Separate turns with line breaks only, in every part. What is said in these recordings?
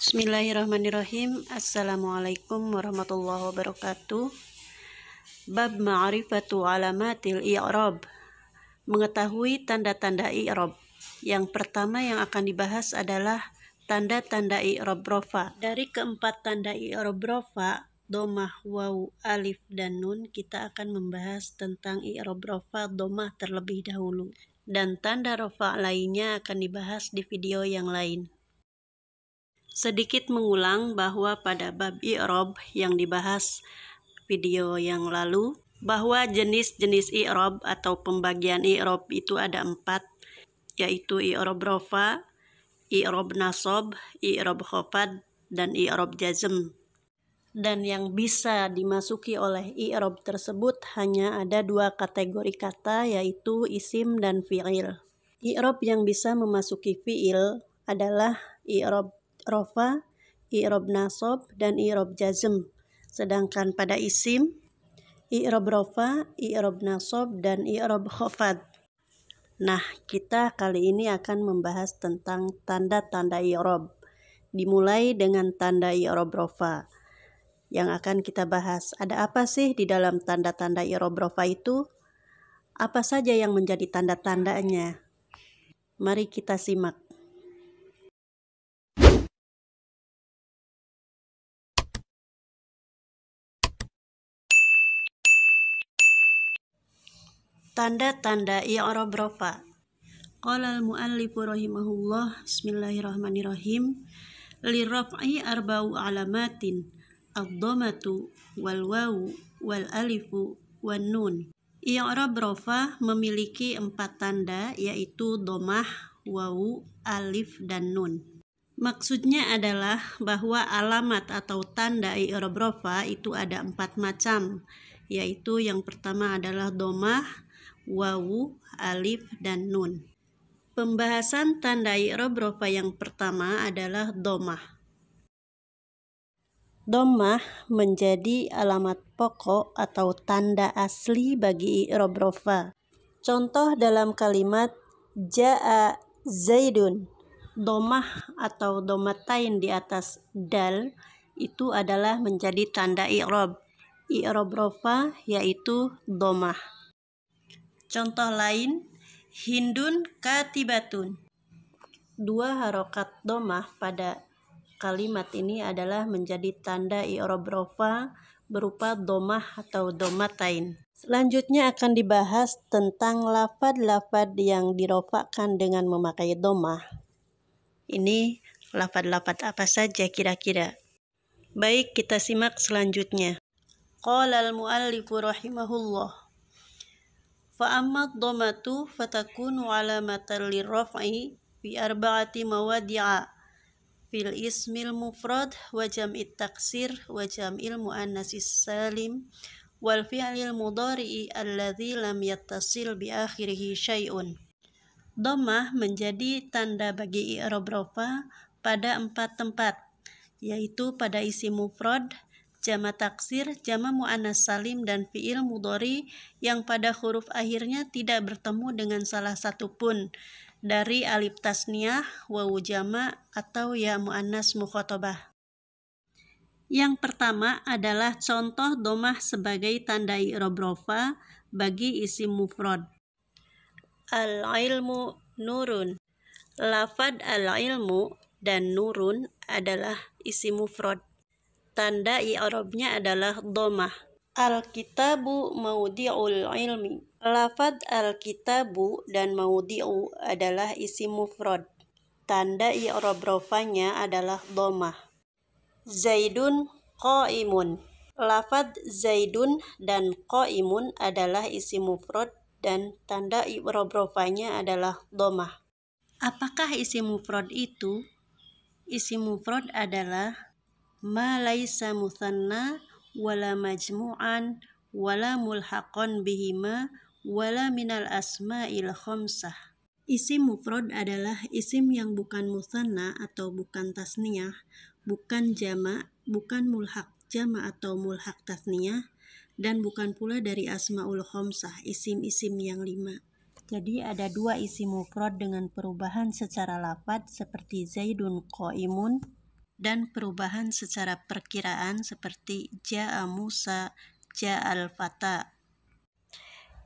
Bismillahirrahmanirrahim. Assalamualaikum warahmatullahi wabarakatuh. Bab ma'rifatu alamatil i'rab. Mengetahui tanda-tanda i'rab. Yang pertama yang akan dibahas adalah tanda-tanda i'rab rofa. Dari keempat tanda i'rab rofa, domah, waw, alif, dan nun, kita akan membahas tentang i'rab rofa domah terlebih dahulu. Dan tanda rofa lainnya akan dibahas di video yang lain. Sedikit mengulang bahwa pada bab i'rab yang dibahas video yang lalu, bahwa jenis-jenis i'rab atau pembagian i'rab itu ada 4, yaitu i'rab rofa, i'rab nasab, i'rab khafad, dan i'rab jazm. Dan yang bisa dimasuki oleh i'rab tersebut hanya ada 2 kategori kata, yaitu isim dan fi'il. I'rab yang bisa memasuki fi'il adalah i'rab rofa, i'rab nasab, dan i'rab jazm. Sedangkan pada isim, i'rab rofa, i'rab nasab, dan i'rab khafad. Nah, kita kali ini akan membahas tentang tanda-tanda i'rab. Dimulai dengan tanda i'rab rofa. Yang akan kita bahas, ada apa sih di dalam tanda-tanda i'rab rofa itu? Apa saja yang menjadi tanda-tandanya? Mari kita simak. Tanda-tanda i'rab rofa. Qala al-muallifu rahimahullah, bismillahirrahmanirrahim. Lirraf'i arba'u alamatin, ad-dhammatu wal wawu wal alifu wan nun. I'rab rofa memiliki 4 tanda, yaitu dhammah, wawu, alif, dan nun. Maksudnya adalah bahwa alamat atau tanda i'rab rofa itu ada 4 macam, yaitu yang pertama adalah dhammah, wawu, alif, dan nun. Pembahasan tanda i'rab rofa yang pertama adalah dhammah. Dhammah menjadi alamat pokok atau tanda asli bagi i'rab rofa. Contoh dalam kalimat ja'a zaidun. Dhammah atau dhammatain di atas dal itu adalah menjadi tanda i'rab rofa, yaitu dhammah. Contoh lain, Hindun katibatun. 2 harokat dhammah pada kalimat ini adalah menjadi tanda i'rab rofa berupa dhammah atau dhammatain. Selanjutnya akan dibahas tentang lafad-lafad yang dirofakan dengan memakai dhammah. Ini lafad-lafad apa saja kira-kira? Baik, kita simak selanjutnya. Qala al-muallifu rahimahullah. Fa'amma dhammatu fatakunu alamatan lirraf'i fi 4 mawadi'a fil ismil mufrad wa jam'it taksir wa jam'il muannatsis salim wal fi'lil mudhari'i alladzi lam yattasil bi akhirih syai'un. Dhammah menjadi tanda bagi i'rab rofa pada 4 tempat, yaitu pada isim mufrad, jama taksir, jama muannas salim, dan fi'il mudhari yang pada huruf akhirnya tidak bertemu dengan salah satu pun dari alif tasniyah, wawu jama, atau ya muannas mukhatabah. Yang pertama adalah contoh dhammah sebagai tanda i'rab rofa bagi isim mufrad. Al-ilmu nurun. Lafad al-ilmu dan nurun adalah isim mufrad. Tanda i'rabnya adalah dhammah. Al-kitabu maudi'ul ilmi. Lafad al-kitabu dan maudi'u adalah isim mufrad. Tanda i'rab rofanya adalah dhammah. Zaidun qaimun. Lafad zaidun dan qaimun adalah isim mufrad dan tanda i'rab rofanya adalah dhammah. Apakah isim mufrad itu? Isim mufrad adalah ma laisa mutsanna wala majmu'an wala mulhaqan bihima wala minal asma'il khamsah. Isim mufrad adalah isim yang bukan mutsanna atau bukan tasniyah, bukan jama', bukan mulhaq jama' atau mulhaq tasniyah, dan bukan pula dari asma'ul khamsah, isim-isim yang 5. Jadi ada 2 isim mufrad dengan perubahan secara lafadz seperti zaidun qaimun dan perubahan secara perkiraan seperti ja'a Musa, ja'al fata.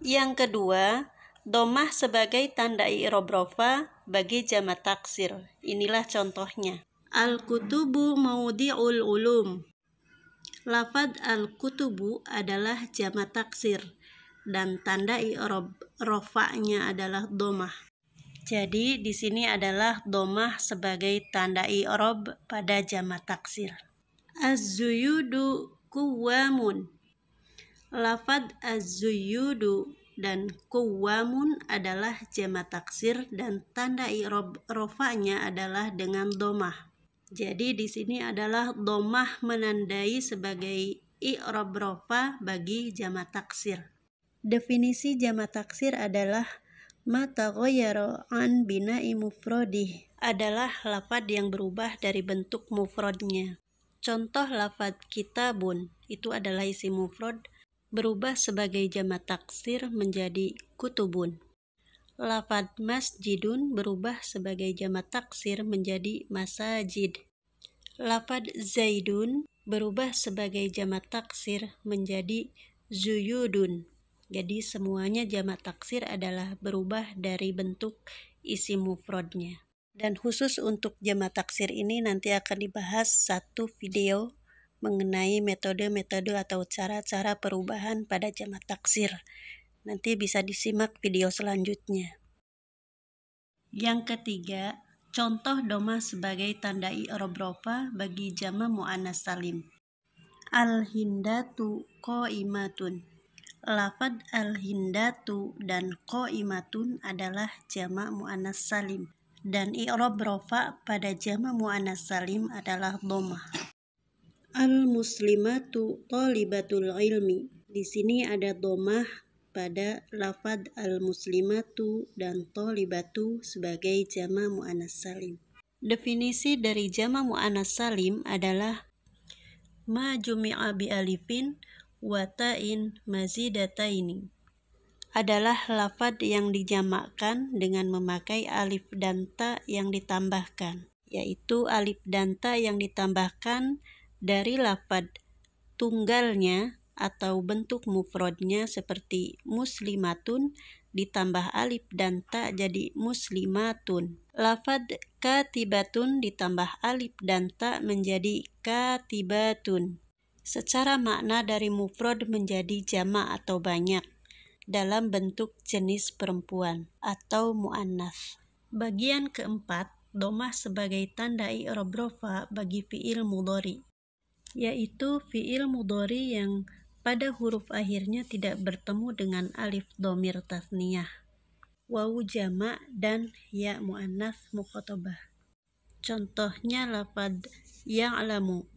Yang kedua, domah sebagai tanda i'rab rofa bagi jamak taksir. Inilah contohnya. Al-kutubu maudi'ul ulum. Lafad al-kutubu adalah jamak taksir dan tanda i'rab rofa'nya adalah domah. Jadi di sini adalah domah sebagai tanda i'rab pada jamak taksir. Az-zuyudu kuwamun. Lafad az-zuyudu dan kuwamun adalah jamak taksir dan tanda i'rab rofa'nya adalah dengan domah. Jadi di sini adalah domah menandai sebagai i'rab rofa bagi jamak taksir. Definisi jamak taksir adalah ma taghayyara an bina'i mufradih, adalah lafad yang berubah dari bentuk mufradnya. Contoh lafad kitabun itu adalah isim mufrad berubah sebagai jamak taksir menjadi kutubun. Lafad masjidun berubah sebagai jamak taksir menjadi masajid. Lafad zaidun berubah sebagai jamak taksir menjadi zuyudun. Jadi semuanya jamak taksir adalah berubah dari bentuk isim mufradnya. Dan khusus untuk jamak taksir ini nanti akan dibahas satu video mengenai metode-metode atau cara-cara perubahan pada jamak taksir. Nanti bisa disimak video selanjutnya. Yang ketiga, contoh domah sebagai tanda i'rab rofa bagi jamak muannas salim. Al-hindatu qa'imatun. Lafad al-hindatu dan qa'imatun adalah jamak muannas salim dan i'rab rofa pada jamak muannas salim adalah domah. Al-muslimatu thalibatul ilmi. Di sini ada domah pada lafad al-muslimatu dan thalibatu sebagai jamak muannas salim. Definisi dari jamak muannas salim adalah ma jumi'a bi alifin wa ta'in mazidataini. Adalah lafad yang dijamakkan dengan memakai alif dan ta yang ditambahkan, yaitu alif dan ta yang ditambahkan dari lafad tunggalnya atau bentuk mufradnya seperti muslimatun ditambah alif dan ta jadi muslimatun. Lafad katibatun ditambah alif dan ta menjadi katibatun. Secara makna dari mufrad menjadi jamak atau banyak dalam bentuk jenis perempuan atau muannas. Bagian keempat, domah sebagai tanda i'rab rofa bagi fi'il mudhari, yaitu fi'il mudhari yang pada huruf akhirnya tidak bertemu dengan alif dhamir tasniyah, wawu jamak dan ya muannas mukhatabah. Contohnya lafad ya'lamu,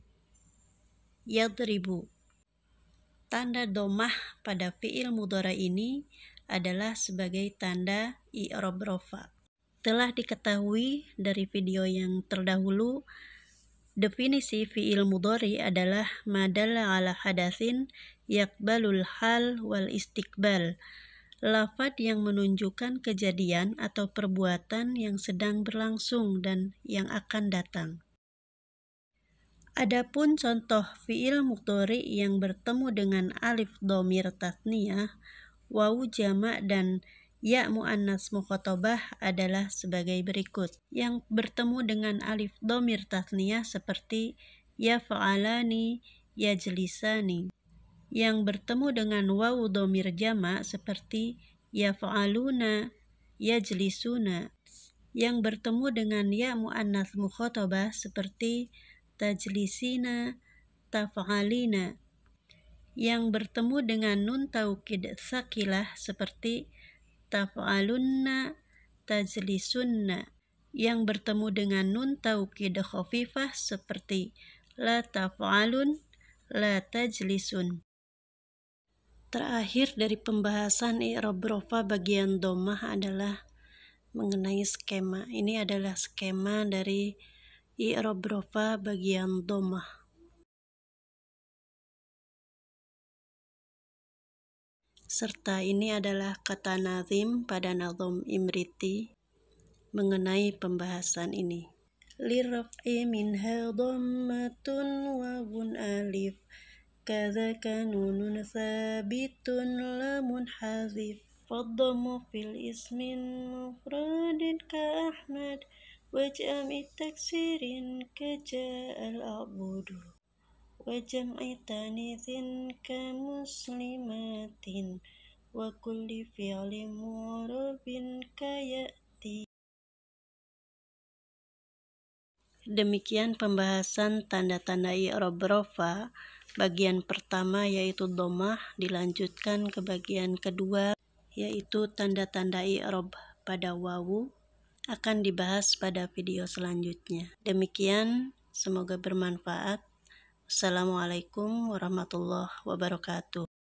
yadribu. Tanda domah pada fi'il mudhari ini adalah sebagai tanda i'rab rofa. Telah diketahui dari video yang terdahulu, definisi fi'il mudhari adalah ma dalla ala hadatsin yaqbalul hal wal istiqbal. Lafad yang menunjukkan kejadian atau perbuatan yang sedang berlangsung dan yang akan datang. Adapun contoh fi'il mudhari yang bertemu dengan alif dhamir tasniyah, wawu jamak dan ya muannas mukhatabah adalah sebagai berikut. Yang bertemu dengan alif dhamir tasniyah seperti yaf'alani, yajlisani. Yang bertemu dengan wawu dhamir jamak seperti yaf'aluna, yajlisuna. Yang bertemu dengan ya muannas mukhatabah seperti tajlisina, taf'alina. Yang bertemu dengan nun taukid sakilah seperti taf'alunna, tajlisunna. Yang bertemu dengan nun taukid khafifah seperti la taf'alun, la tajlisun. Terakhir dari pembahasan i'rab rofa bagian domah adalah mengenai skema. Ini adalah skema dari i'rab rofa bagian domah. Serta ini adalah kata nazim pada nazom Imriti mengenai pembahasan ini. lirraf'i minha dhammatun wawun alif kadzaka nunun sabitun lamun hazif fadhamu fil ismin mufradin ka Ahmad waj'ami taksirin ka ja'al a'budu wajam'i tanitsin ka muslimatin wa kulli fi'lin mu'rabin ka ya'ti. Demikian pembahasan tanda-tanda i'rab rofa bagian pertama, yaitu dhammah. Dilanjutkan ke bagian kedua, yaitu tanda-tanda i'rab pada wawu, akan dibahas pada video selanjutnya. Demikian, semoga bermanfaat. Assalamualaikum warahmatullahi wabarakatuh.